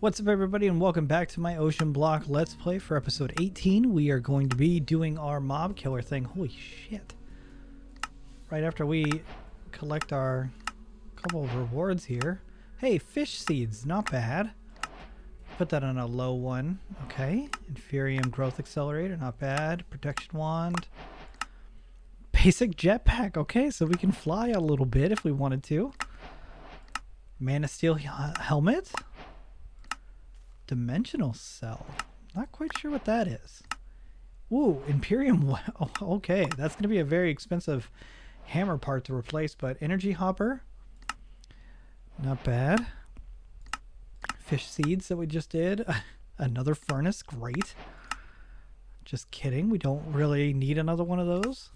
What's up, everybody, and welcome back to my OceanBlock Let's Play for episode 18. We are going to be doing our mob killer thing. Holy shit. Right after we collect our couple of rewards here. Hey, fish seeds, not bad. Put that on a low one. Okay. Inferium growth accelerator, not bad. Protection wand. Basic jetpack. Okay, so we can fly a little bit if we wanted to. Man of Steel helmet. Dimensional cell. Not quite sure what that is. Ooh, Imperium. Oh, okay, that's going to be a very expensive hammer part to replace, but energy hopper. Not bad. Fish seeds that we just did. Another furnace. Great. Just kidding. We don't really need another one of those.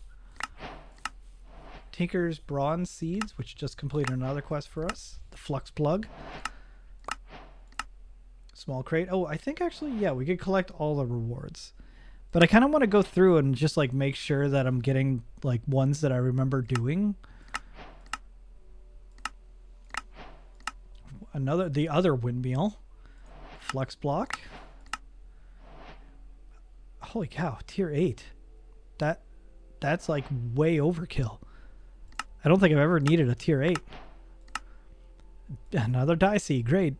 Tinker's bronze seeds, which just completed another quest for us. The flux plug. Small crate. Oh, I think actually, yeah, we could collect all the rewards. But I kind of want to go through and just like make sure that I'm getting like ones that I remember doing. The other windmill. Flex block. Holy cow, tier 8. That's like way overkill. I don't think I've ever needed a tier 8. Another dicey, great.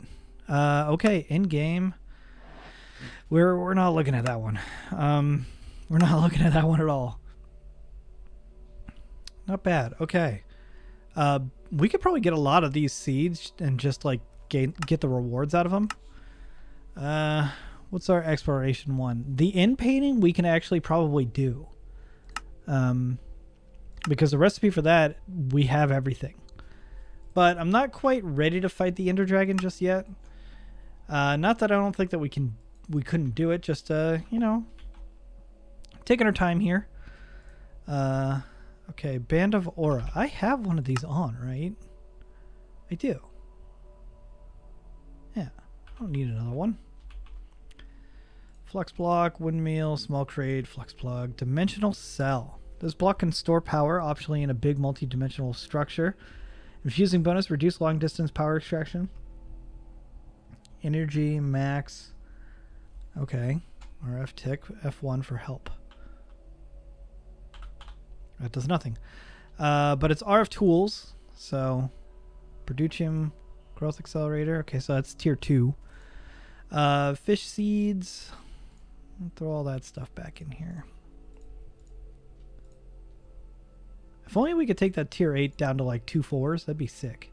Okay, in game, we're not looking at that one. We're not looking at that one at all. Not bad. Okay, we could probably get a lot of these seeds and just like get the rewards out of them. What's our exploration one? The inn painting we can actually probably do. Because the recipe for that, we have everything. But I'm not quite ready to fight the Ender Dragon just yet. Not that I don't think that we couldn't do it. Just you know, taking our time here. Okay, Band of Aura. I have one of these on, right? I do. Yeah, I don't need another one. Flux block, windmill, small crate, flux plug, dimensional cell. This block can store power, optionally in a big multi-dimensional structure. Infusing bonus, reduce long distance power extraction. Energy max. Okay. RF tick. F1 for help. That does nothing. But it's RF tools. So Producium growth accelerator. Okay, so that's tier 2. Fish seeds. I'll throw all that stuff back in here. If only we could take that tier 8 down to like 2 4s, that'd be sick.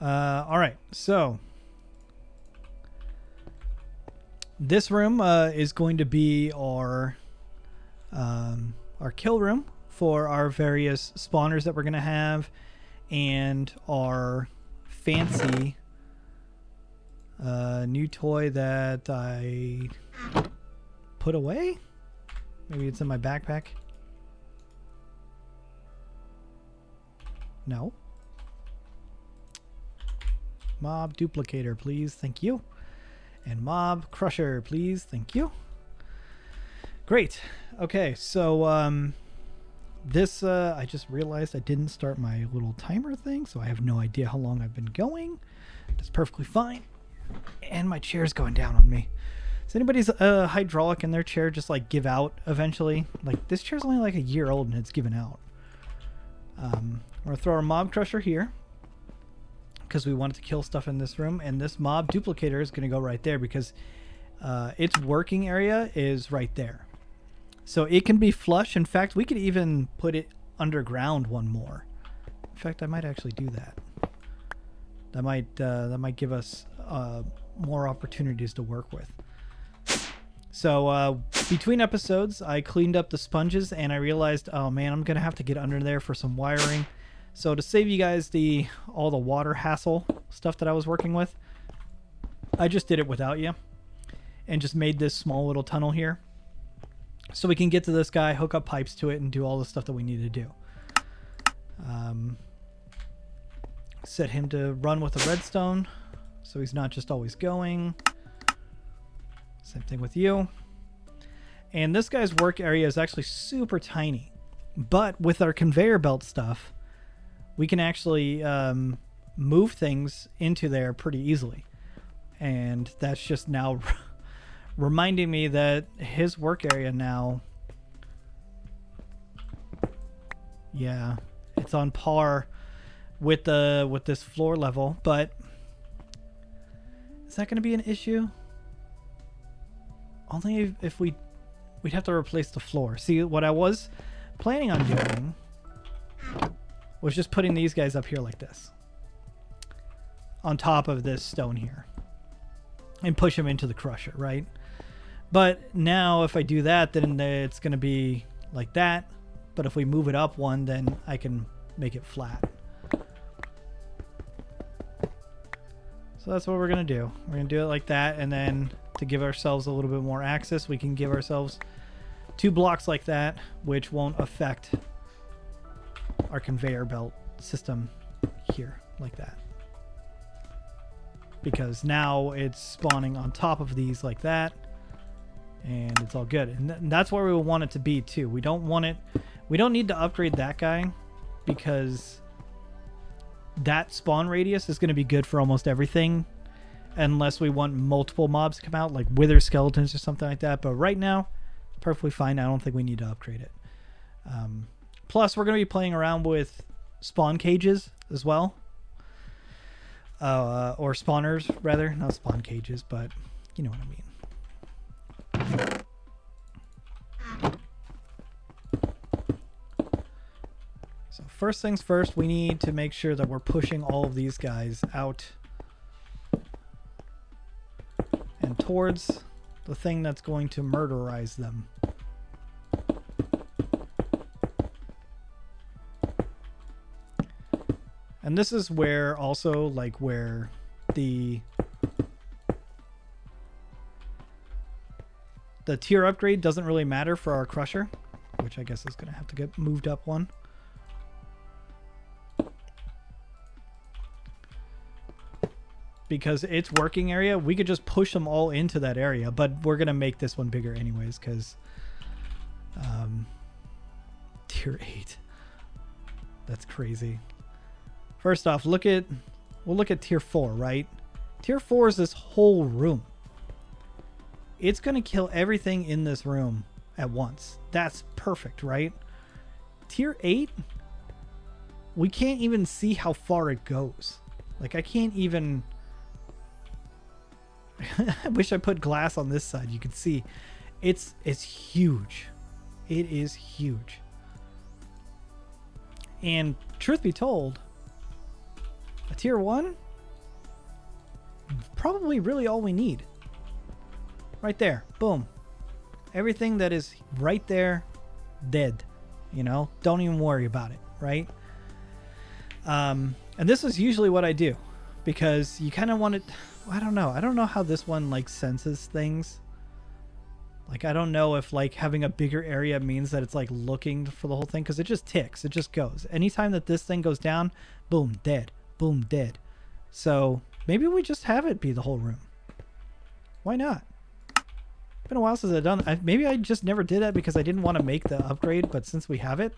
Alright, so this room is going to be our kill room for our various spawners that we're going to have, and our fancy new toy that I put away. Maybe it's in my backpack. No. Mob duplicator, please. Thank you. And mob crusher, please. Thank you. Great. Okay, so this I just realized I didn't start my little timer thing, so I have no idea how long I've been going. It's perfectly fine. And my chair's going down on me. Does anybody's hydraulic in their chair just like give out eventually? Like, this chair's only like a year old and it's given out. We're gonna throw our mob crusher here because we wanted to kill stuff in this room, and this mob duplicator is gonna go right there because its working area is right there. So it can be flush. In fact, we could even put it underground one more. In fact, I might actually do that. That might give us more opportunities to work with. So between episodes, I cleaned up the sponges and I realized, oh man, I'm going to have to get under there for some wiring. So to save you guys all the water hassle stuff that I was working with, I just did it without you and just made this small little tunnel here so we can get to this guy, hook up pipes to it, and do all the stuff that we need to do. Set him to run with the redstone so he's not just always going. Same thing with you. And this guy's work area is actually super tiny. But with our conveyor belt stuff, we can actually move things into there pretty easily. And that's just now reminding me that his work area now, yeah, it's on par with this floor level. But is that going to be an issue? Only if we'd have to replace the floor. See, what I was planning on doing was just putting these guys up here like this, on top of this stone here, and push them into the crusher, right? But now if I do that, then it's going to be like that. But if we move it up one, then I can make it flat. So that's what we're going to do. We're going to do it like that, and then to give ourselves a little bit more access, we can give ourselves 2 blocks like that, which won't affect our conveyor belt system here like that. Because now it's spawning on top of these like that, and it's all good. And that's where we want it to be too. We don't need to upgrade that guy, because that spawn radius is going to be good for almost everything, unless we want multiple mobs to come out, like wither skeletons or something like that. But right now, perfectly fine. I don't think we need to upgrade it. Plus, we're going to be playing around with spawn cages as well. Or spawners, rather. Not spawn cages, but you know what I mean. So first things first, we need to make sure that we're pushing all of these guys out and towards the thing that's going to murderize them. And this is where also, like, where the tier upgrade doesn't really matter for our crusher, which I guess is going to have to get moved up one. Because its working area, we could just push them all into that area, but we're going to make this one bigger anyways, because tier 8. That's crazy. First off, we'll look at tier 4, right? Tier 4 is this whole room. It's going to kill everything in this room at once. That's perfect, right? Tier 8, we can't even see how far it goes. Like, I can't even... I wish I put glass on this side. You can see it's huge. It is huge. And truth be told, a tier 1, probably really all we need. Right there. Boom. Everything that is right there, dead. You know, don't even worry about it, right? And this is usually what I do, because you kind of want it. I don't know how this one like senses things. Like, I don't know if like having a bigger area means that it's like looking for the whole thing, because it just ticks. It just goes. Anytime that this thing goes down, boom, dead. Boom, dead. So maybe we just have it be the whole room. Why not? Been a while since I've done that. Maybe I just never did that because I didn't want to make the upgrade, but since we have it,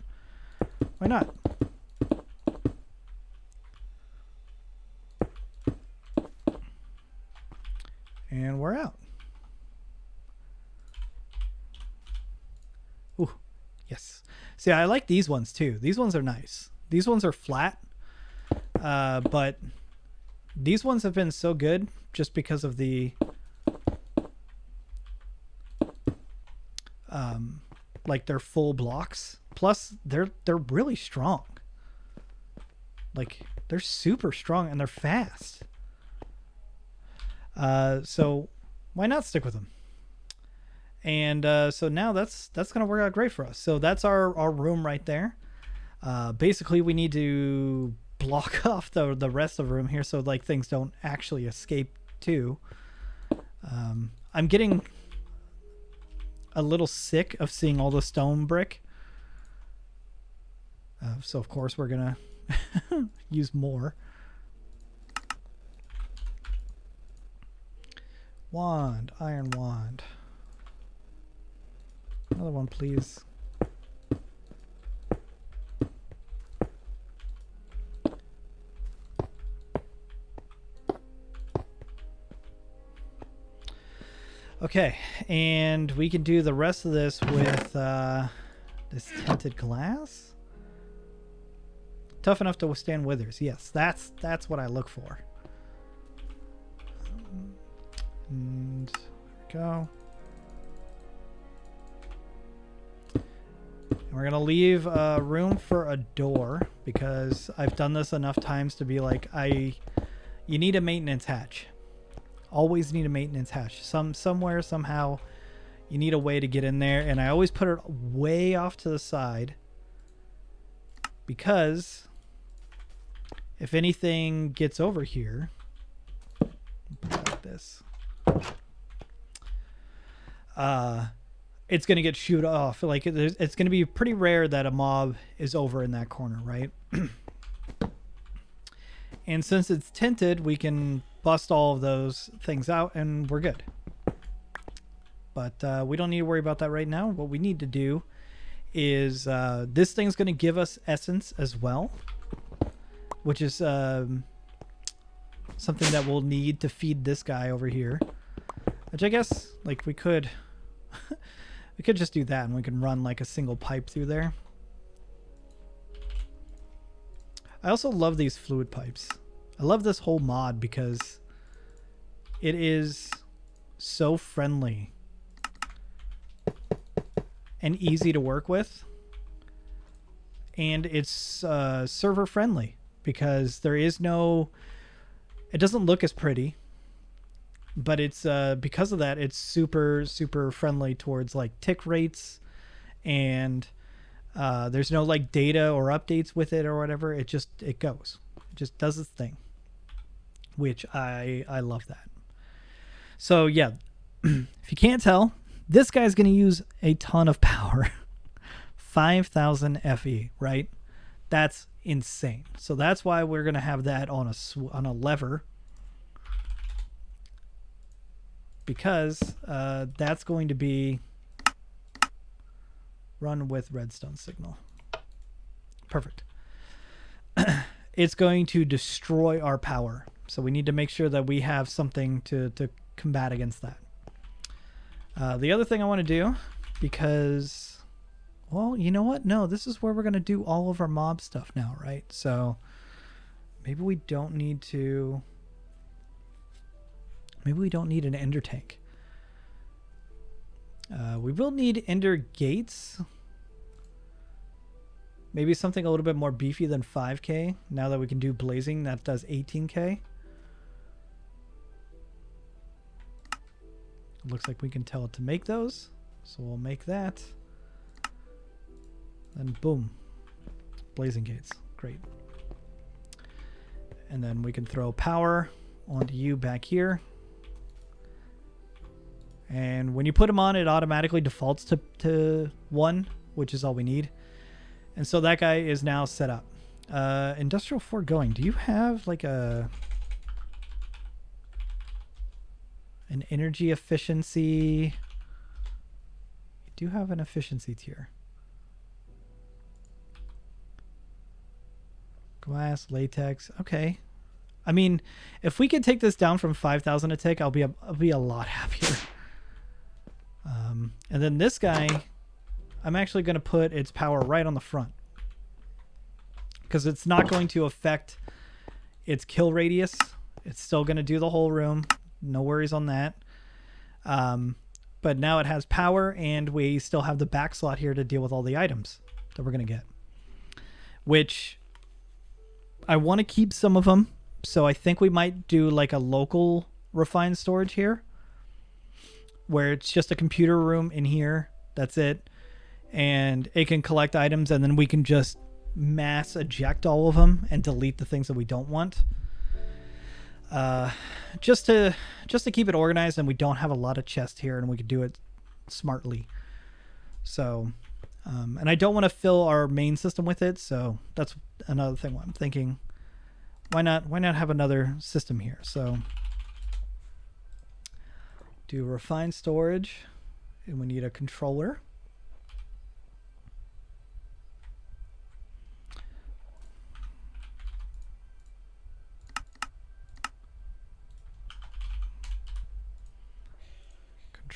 why not? And we're out. Ooh, yes. See, I like these ones too. These ones are nice. These ones are flat. But these ones have been so good just because of the like they're full blocks. Plus they're really strong. Like, they're super strong and they're fast. So why not stick with them? And so now that's gonna work out great for us. So that's our room right there. Basically we need to block off the rest of the room here so like things don't actually escape too. I'm getting a little sick of seeing all the stone brick. So of course we're gonna use more. Wand, iron wand. Another one, please. Okay, and we can do the rest of this with this tinted glass. Tough enough to withstand withers. Yes, that's what I look for. And there we go. And we're gonna leave room for a door because I've done this enough times to be like, you need a maintenance hatch. Always need a maintenance hatch. Somewhere, somehow, you need a way to get in there, and I always put it way off to the side because if anything gets over here, like this, it's gonna get shoot off. Like it's gonna be pretty rare that a mob is over in that corner, right? And since it's tinted, we can bust all of those things out and we're good. But we don't need to worry about that right now. What we need to do is this thing's going to give us essence as well, which is something that we'll need to feed this guy over here, which I guess like we could we could just do that and we can run like a single pipe through there. I also love these fluid pipes. I love this whole mod because it is so friendly and easy to work with. And it's server friendly because there is no... It doesn't look as pretty, but it's because of that, it's super, super friendly towards like tick rates, and there's no like data or updates with it or whatever. It just goes. It just does its thing, which I love that. So yeah, if you can't tell, this guy's going to use a ton of power. 5,000 FE, right? That's insane. So that's why we're going to have that on a lever, because that's going to be run with redstone signal. Perfect. It's going to destroy our power. So we need to make sure that we have something to combat against that. The other thing I want to do, because, well, you know what? No, this is where we're going to do all of our mob stuff now, right? So maybe we don't need to... Maybe we don't need an ender tank. We will need ender gates. Maybe something a little bit more beefy than 5k. Now that we can do blazing, that does 18k. Looks like we can tell it to make those. So we'll make that. Then boom. Blazing gates. Great. And then we can throw power onto you back here. And when you put them on, it automatically defaults to 1, which is all we need. And so that guy is now set up. Industrial foregoing. Do you have like an energy efficiency? You do have an efficiency tier. Glass, latex. Okay. I mean, if we could take this down from 5,000 a tick, I'll be a lot happier. And then this guy, I'm actually going to put its power right on the front, because it's not going to affect its kill radius. It's still going to do the whole room. No worries on that. But now it has power, and we still have the back slot here to deal with all the items that we're going to get, which I want to keep some of them. So I think we might do like a local refined storage here, where it's just a computer room in here. That's it. And it can collect items, and then we can just mass eject all of them and delete the things that we don't want. Just to keep it organized, and we don't have a lot of chests here, and we can do it smartly. So, and I don't want to fill our main system with it. So that's another thing I'm thinking. Why not have another system here? So do refined storage, and we need a controller.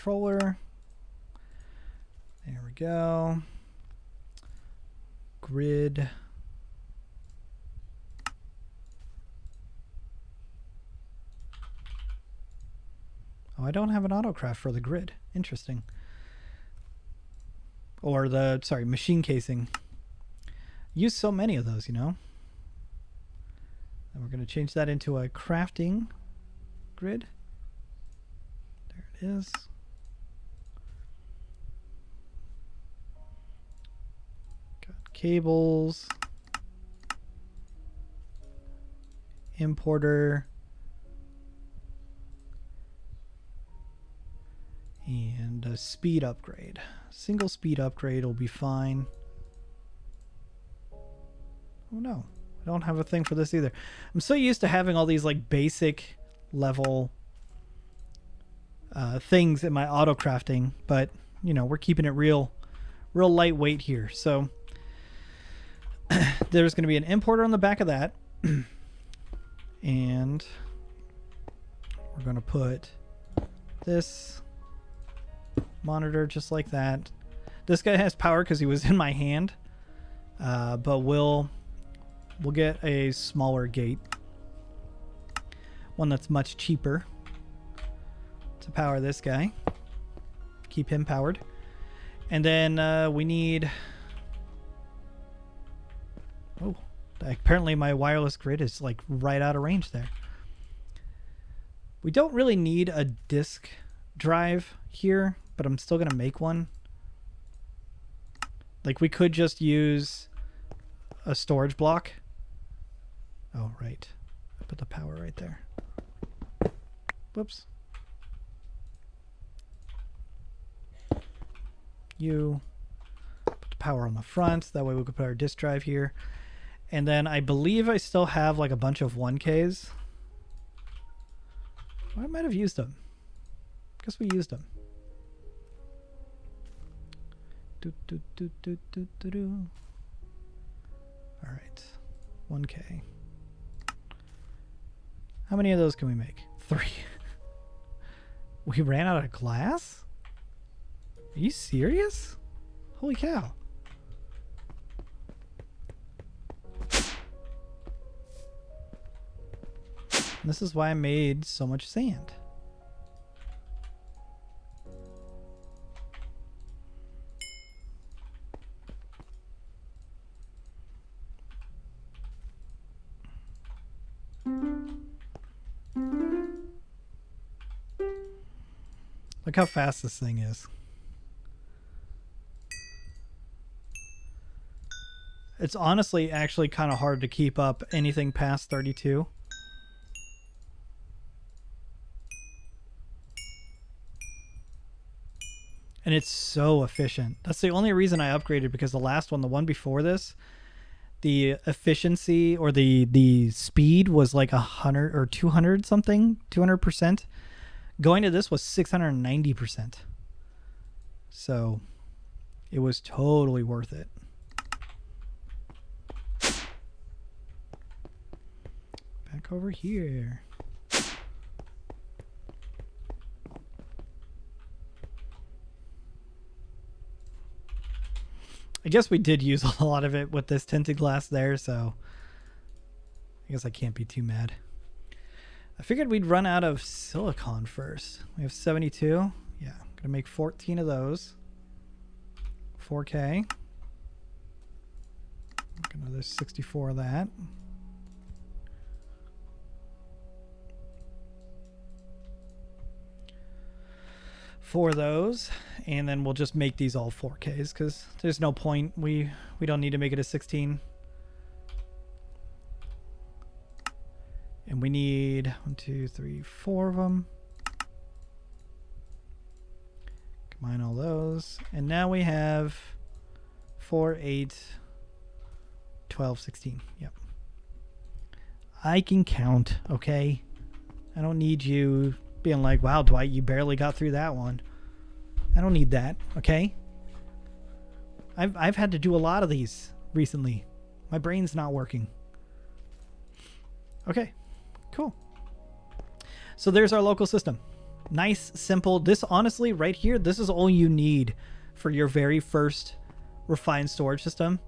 controller. There we go. Grid. Oh, I don't have an autocraft for the grid. Interesting. Or the, sorry, machine casing. Use so many of those, you know. And we're going to change that into a crafting grid. There it is. Got cables. Importer. And a speed upgrade. Single speed upgrade will be fine. Oh no, I don't have a thing for this either. I'm so used to having all these like basic level things in my auto crafting, but you know, we're keeping it real lightweight here. So there's going to be an importer on the back of that. And we're going to put this monitor just like that. This guy has power because he was in my hand, but we'll get a smaller gate, one that's much cheaper to power this guy, keep him powered. And then we need, oh, apparently my wireless grid is like right out of range there. We don't really need a disk drive here, but I'm still going to make one. Like we could just use a storage block. Oh, right. I put the power right there. Whoops. You put the power on the front. That way we could put our disk drive here. And then I believe I still have like a bunch of 1Ks. Oh, I might have used them. Guess we used them. All right, 1K. How many of those can we make? 3. We ran out of glass? Are you serious? Holy cow. And this is why I made so much sand. Look how fast this thing is. It's honestly actually kind of hard to keep up anything past 32. And it's so efficient. That's the only reason I upgraded, because the last one, the one before this, the efficiency or the speed was like 100 or 200 something, 200%. Going to this was 690%. So it was totally worth it. Back over here. I guess we did use a lot of it with this tinted glass there, so I guess I can't be too mad. I figured we'd run out of silicon first. We have 72. Yeah, I'm gonna make 14 of those. 4K. Another 64 of that. For those, and then we'll just make these all 4Ks because there's no point. We don't need to make it a 16. And we need 1, 2, 3, 4 of them. Combine all those. And now we have 4, 8, 12, 16. Yep. I can count, okay? I don't need you being like, wow, Dwight, you barely got through that one. I don't need that, okay? I've had to do a lot of these recently. My brain's not working. Okay. Cool. So there's our local system. Nice, simple. This, honestly, right here, this is all you need for your very first refined storage system.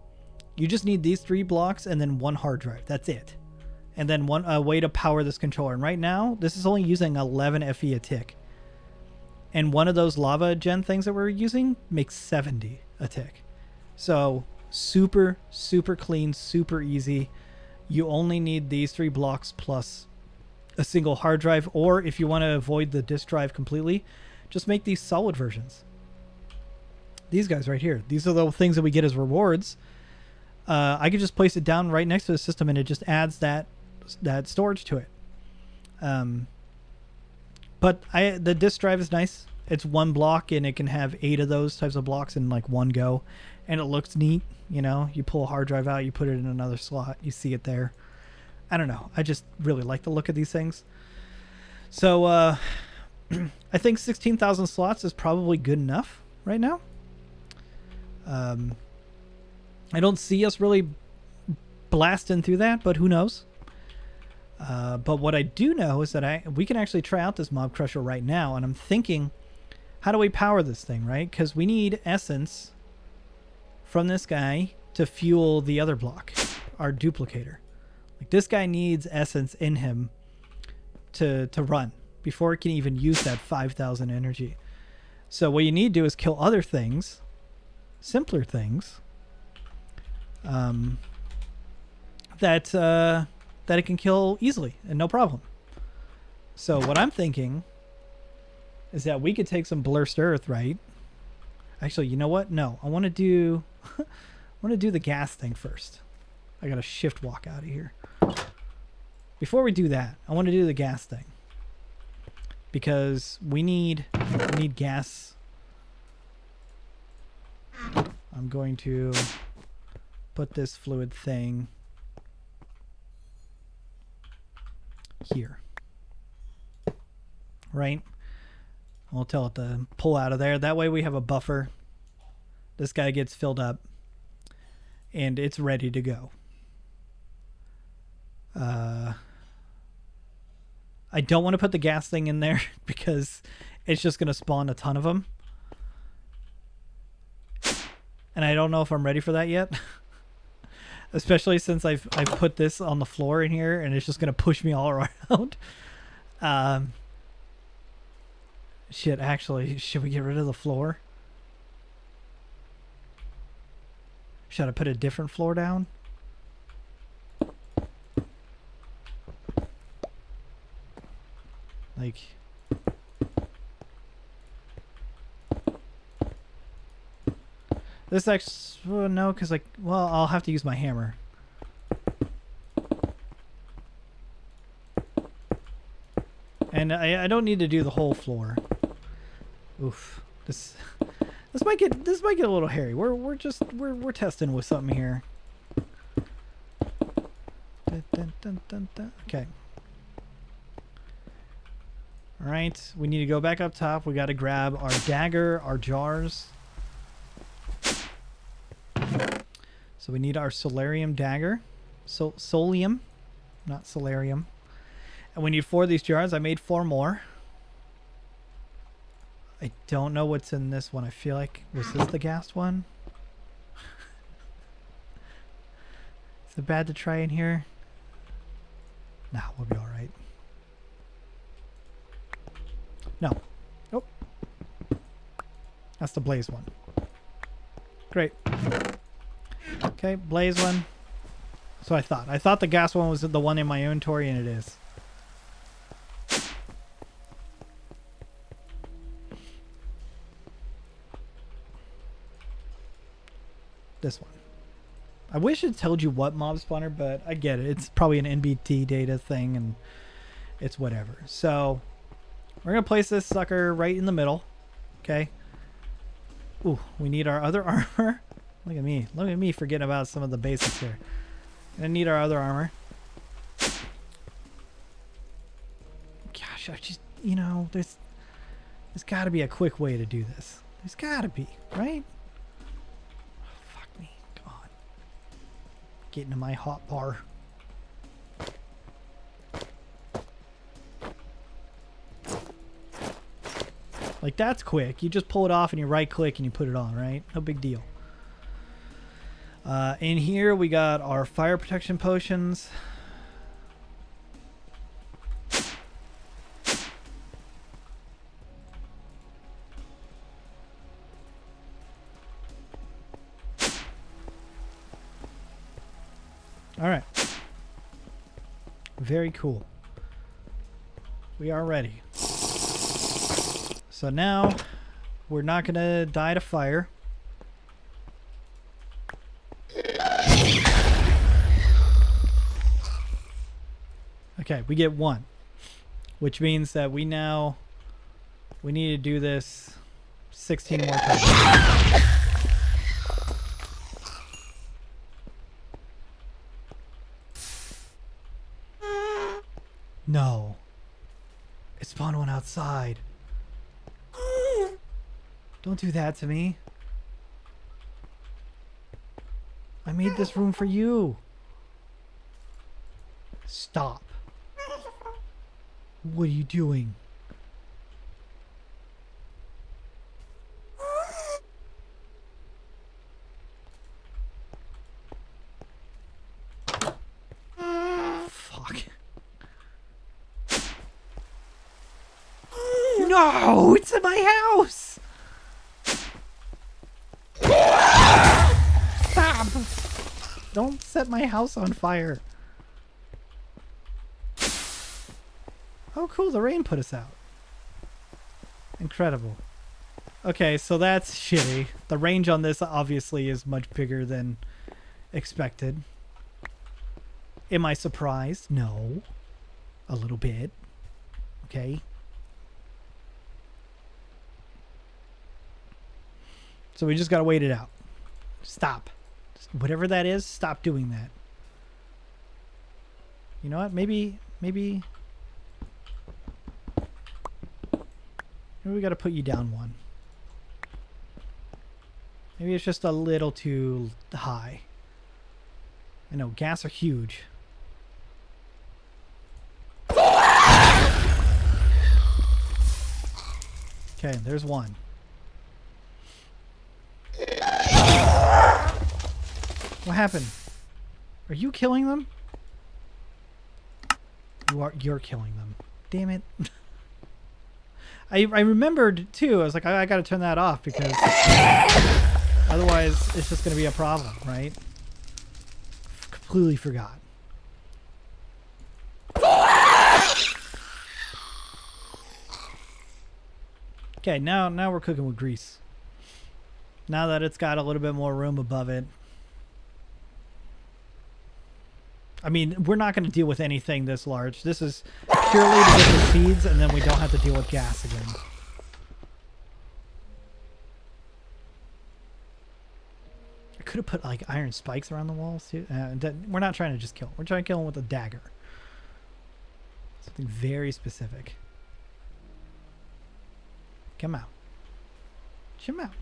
You just need these 3 blocks and then 1 hard drive. That's it. And then one way to power this controller. And right now, this is only using 11 FE a tick. And one of those lava gen things that we're using makes 70 a tick. So super, super clean, super easy. You only need these 3 blocks plus a single hard drive, or if you want to avoid the disk drive completely, just make these solid versions. These guys right here, these are the things that we get as rewards. I could just place it down right next to the system and it just adds that storage to it. But the disk drive is nice. It's 1 block and it can have 8 of those types of blocks in like one go, and it looks neat. You know, you pull a hard drive out, you put it in another slot, you see it there. I don't know. I just really like the look of these things. So I think 16,000 slots is probably good enough right now. I don't see us really blasting through that, but who knows? But what I do know is that we can actually try out this mob crusher right now, and I'm thinking, how do we power this thing, right? Because we need essence from this guy to fuel the other block, our duplicator. Like, this guy needs essence in him to run before it can even use that 5,000 energy. So what you need to do is kill other things, simpler things, that it can kill easily and no problem. So what I'm thinking is that we could take some blurst earth, right? Actually, you know what? No, I want to do I want to do the gas thing first. I got to shift walk out of here. Before we do that, I want to do the gas thing, because we need gas. I'm going to put this fluid thing here, right? We'll tell it to pull out of there. That way we have a buffer. This guy gets filled up and it's ready to go. I don't want to put the gas thing in there because it's just going to spawn a ton of them. And I don't know if I'm ready for that yet. Especially since I've put this on the floor in here and it's just going to push me all around. Shit, actually, should we get rid of the floor? Should I put a different floor down? Like, this actually, no, because like, well, I'll have to use my hammer. And I don't need to do the whole floor. Oof, this might get a little hairy. We're testing with something here. Dun, dun, dun, dun. Okay. All right, we need to go back up top. We got to grab our dagger, our jars. So we need our solarium dagger. Solium, not solarium. And we need 4 of these jars. I made 4 more. I don't know what's in this one. I feel like, was this the ghast one? Is it bad to try in here? Nah, we'll be all right. No. Oh. That's the blaze one. Great. Okay, blaze one. So I thought. I thought the gas one was the one in my inventory, and it is. This one. I wish it told you what mob spawner, but I get it. It's probably an NBT data thing, and it's whatever. So we're going to place this sucker right in the middle. Okay. Ooh, we need our other armor. Look at me. Look at me forgetting about some of the basics here. Gonna need our other armor. Gosh, I just, you know, there's got to be a quick way to do this. There's got to be, right? Oh, fuck me. Come on. Get into my hot bar. Like, that's quick. You just pull it off and you right click and you put it on, right? No big deal. In here we got our fire protection potions. All right. Very cool. We are ready. So now we're not going to die to fire. Okay, we get 1, which means that we need to do this 16 more times. No. It spawned one outside. Don't do that to me. I made this room for you. Stop. What are you doing? Fuck. No, it's in my house. Stop. Don't set my house on fire. Oh, cool. The rain put us out. Incredible. Okay, so that's shitty. The range on this obviously is much bigger than expected. Am I surprised? No. A little bit. Okay. So we just gotta wait it out. Stop. Whatever that is, stop doing that. You know what? Maybe we gotta put you down 1. Maybe it's just a little too high. I know, gas are huge. Okay, there's 1. What happened? Are you killing them? You're killing them. Damn it. I remembered too. I was like, I gotta turn that off because otherwise it's just gonna be a problem, right? Completely forgot. Okay, now we're cooking with grease. Now that it's got a little bit more room above it. I mean, we're not going to deal with anything this large. This is purely to get the seeds, and then we don't have to deal with gas again. I could have put, like, iron spikes around the walls, too. We're not trying to just kill him. We're trying to kill him with a dagger. Something very specific. Come out. Come out.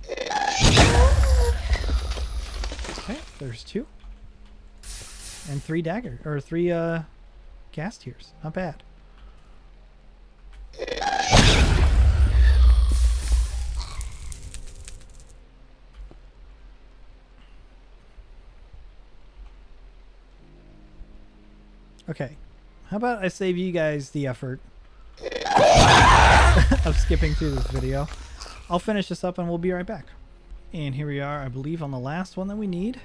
Okay, there's 2. And 3 dagger, or 3 gas tiers. Not bad. Okay. How about I save you guys the effort of skipping through this video. I'll finish this up and we'll be right back. And here we are, I believe, on the last one that we need.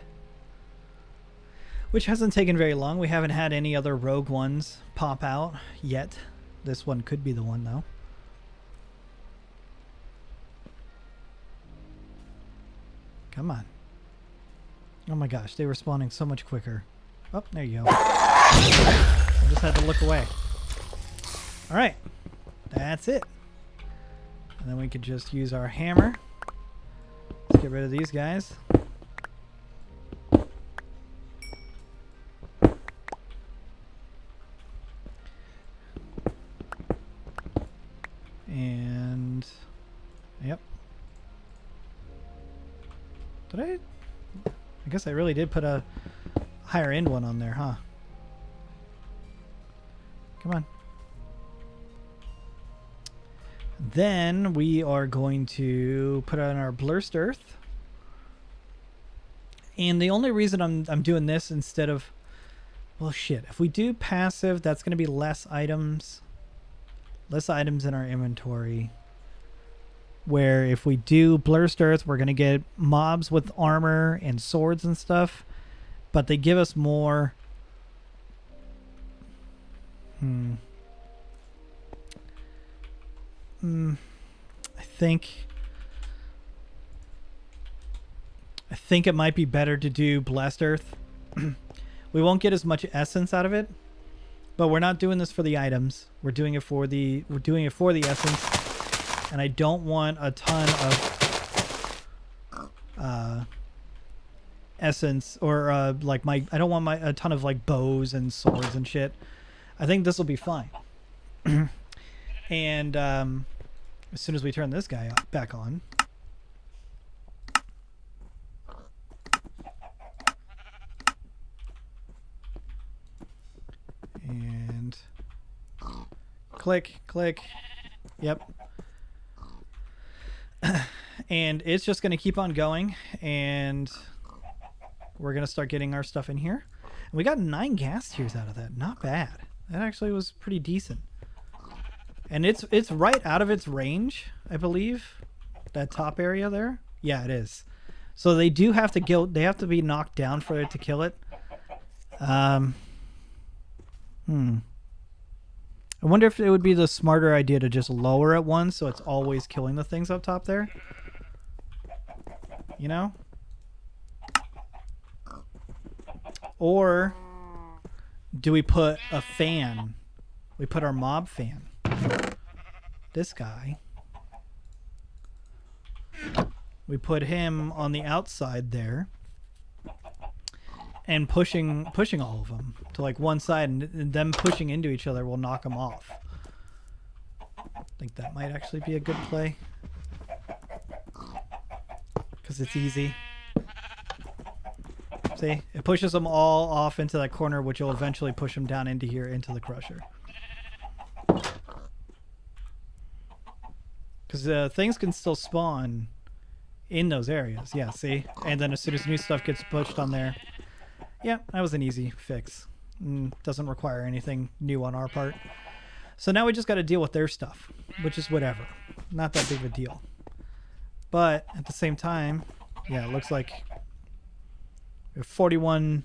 Which hasn't taken very long. We haven't had any other rogue ones pop out yet. This one could be the one, though. Come on. Oh my gosh, they were spawning so much quicker. Oh, there you go. I just had to look away. Alright. That's it. And then we could just use our hammer. Let's get rid of these guys. And yep. Did I guess I really did put a higher end one on there, huh? Come on. Then we are going to put on our blurst earth. And the only reason I'm doing this instead of, well, shit, if we do passive, that's going to be less items in our inventory. Where if we do blurst earth, we're going to get mobs with armor and swords and stuff, but they give us more. I think it might be better to do blessed earth. We won't get as much essence out of it, but we're not doing this for the items. We're doing it for the essence, and I don't want a ton of essence or like I don't want a ton of like bows and swords and shit. I think this will be fine. And as soon as we turn this guy back on, and click, yep. And it's just going to keep on going, and we're going to start getting our stuff in here. And we got 9 gas tiers out of that. Not bad. That actually was pretty decent. And it's right out of its range, I believe. That top area there. Yeah, it is. So they do have to go. They have to be knocked down for it to kill it. I wonder if it would be the smarter idea to just lower it once, so it's always killing the things up top there. You know? Or do we put a fan? We put our mob fan. This guy. We put him on the outside there. And pushing all of them to like one side, and them pushing into each other will knock them off. I think that might actually be a good play. Because it's easy. See? It pushes them all off into that corner, which will eventually push them down into here, into the crusher. Because things can still spawn in those areas. Yeah, see? And then as soon as new stuff gets pushed on there. Yeah, that was an easy fix. Doesn't require anything new on our part. So now we just got to deal with their stuff, which is whatever. Not that big of a deal. But at the same time, yeah, it looks like we have 41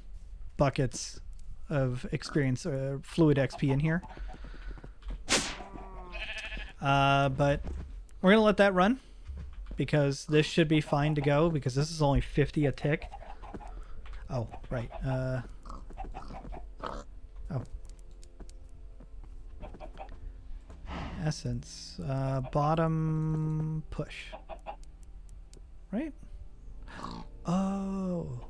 buckets of experience, fluid XP in here. But we're going to let that run because this should be fine to go because this is only 50 a tick. Oh, right. Oh. Essence. Bottom push. Right? Oh.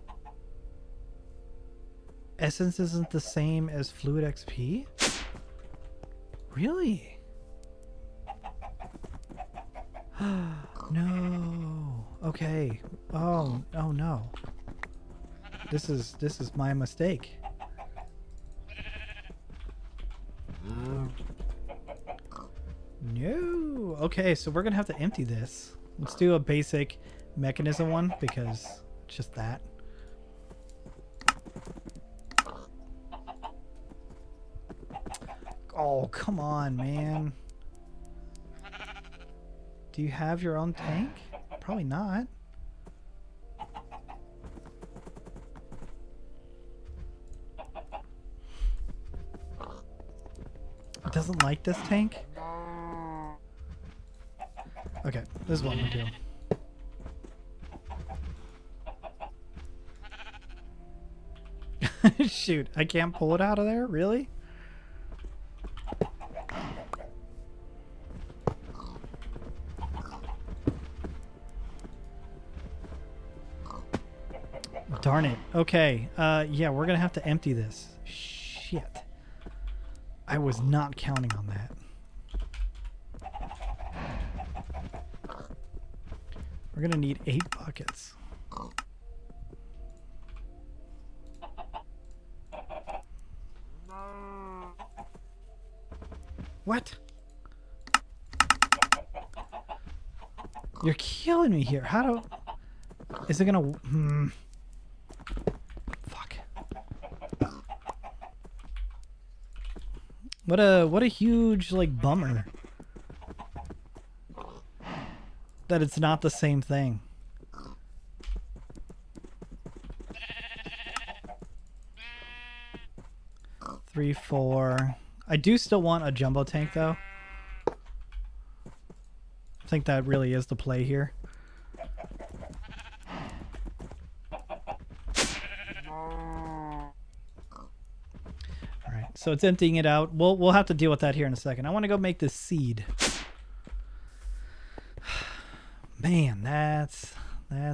Essence isn't the same as fluid XP? Really? No. Okay. Oh no. This is my mistake. No. Okay, so we're gonna have to empty this. Let's do a basic mechanism one because it's just that. Oh, come on, man. Do you have your own tank? Probably not. It doesn't like this tank? Okay, this is what we do. Shoot, I can't pull it out of there? Really? Darn it. Okay, yeah, we're gonna have to empty this. Shit. I was not counting on that. We're gonna need 8 buckets. What? You're killing me here. How do... Is it gonna... Fuck. What a huge, like, bummer. That it's not the same thing. Three, four. I do still want a jumbo tank, though. I think that really is the play here. Alright, so it's emptying it out. We'll have to deal with that here in a second. I want to go make this seed. Man, that's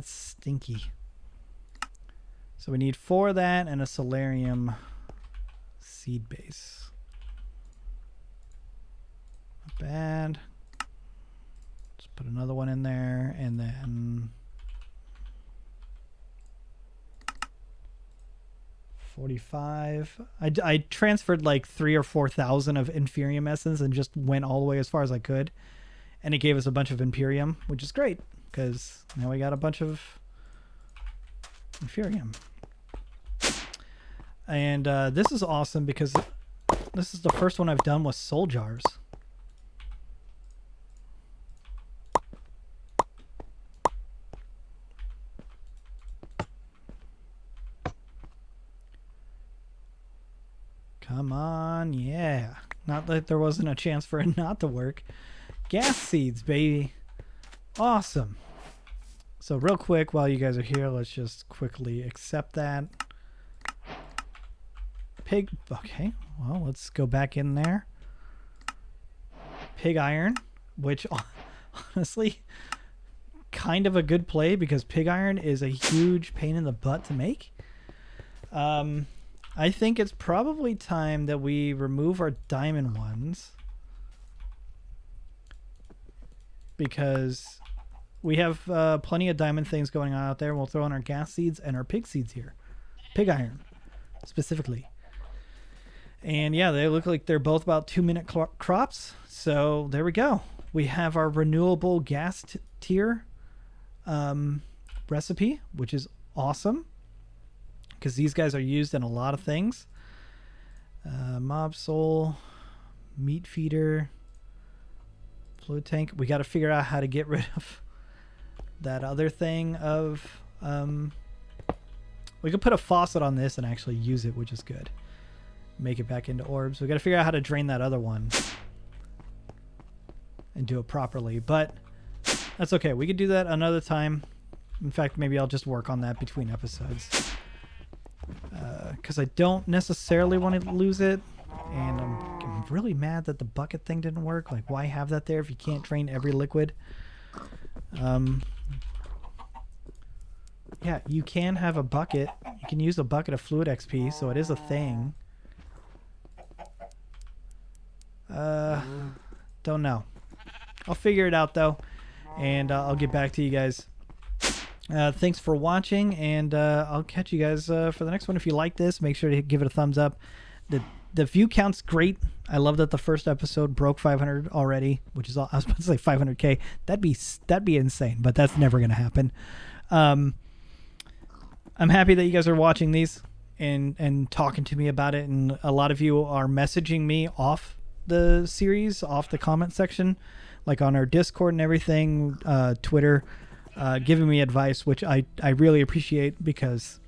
stinky. So we need 4 of that and a solarium seed base. Not bad. Just put another one in there, and then 45. I transferred like 3,000 or 4,000 of Inferium essence and just went all the way as far as I could, and it gave us a bunch of Imperium, which is great because now we got a bunch of Inferium. And this is awesome because this is the first one I've done with soul jars. Come on, yeah. Not that there wasn't a chance for it not to work. Ghast seeds, baby. Awesome. So real quick, while you guys are here, let's just quickly accept that. Pig, okay. Well, let's go back in there. Pig iron, which honestly, kind of a good play because pig iron is a huge pain in the butt to make. I think it's probably time that we remove our diamond ones because we have plenty of diamond things going on out there. We'll throw in our ghast seeds and our pig seeds here. Pig iron, specifically. And yeah, they look like they're both about 2-minute crops. So there we go. We have our renewable ghast tier recipe, which is awesome. Because these guys are used in a lot of things. Mob soul, meat feeder, fluid tank. We got to figure out how to get rid of that other thing of... we could put a faucet on this and actually use it, which is good. Make it back into orbs. We got to figure out how to drain that other one and do it properly. But that's okay. We could do that another time. In fact, maybe I'll just work on that between episodes. Because I don't necessarily want to lose it, and I'm really mad that the bucket thing didn't work. Like, why have that there if you can't drain every liquid? Yeah, you can have a bucket. You can use a bucket of fluid XP, so it is a thing. Don't know. I'll figure it out though, and I'll get back to you guys. Thanks for watching, and I'll catch you guys for the next one. If you like this, make sure to give it a thumbs up. The view count's great. I love that the first episode broke 500 already, which is all, I was about to say 500K. That'd be insane, but that's never gonna happen. I'm happy that you guys are watching these and talking to me about it, and a lot of you are messaging me off the series, off the comment section, like on our Discord and everything, Twitter. Giving me advice, which I really appreciate because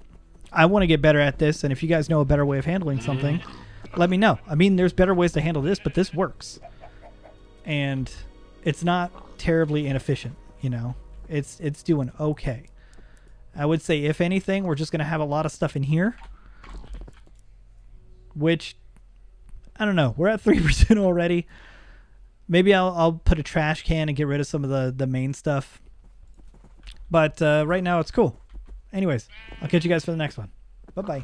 I want to get better at this. And if you guys know a better way of handling something, let me know. I mean, there's better ways to handle this, but this works. And it's not terribly inefficient, you know. It's doing okay. I would say, if anything, we're just going to have a lot of stuff in here. Which, I don't know. We're at 3% already. Maybe I'll put a trash can and get rid of some of the main stuff. But right now it's cool. Anyways, I'll catch you guys for the next one. Bye-bye.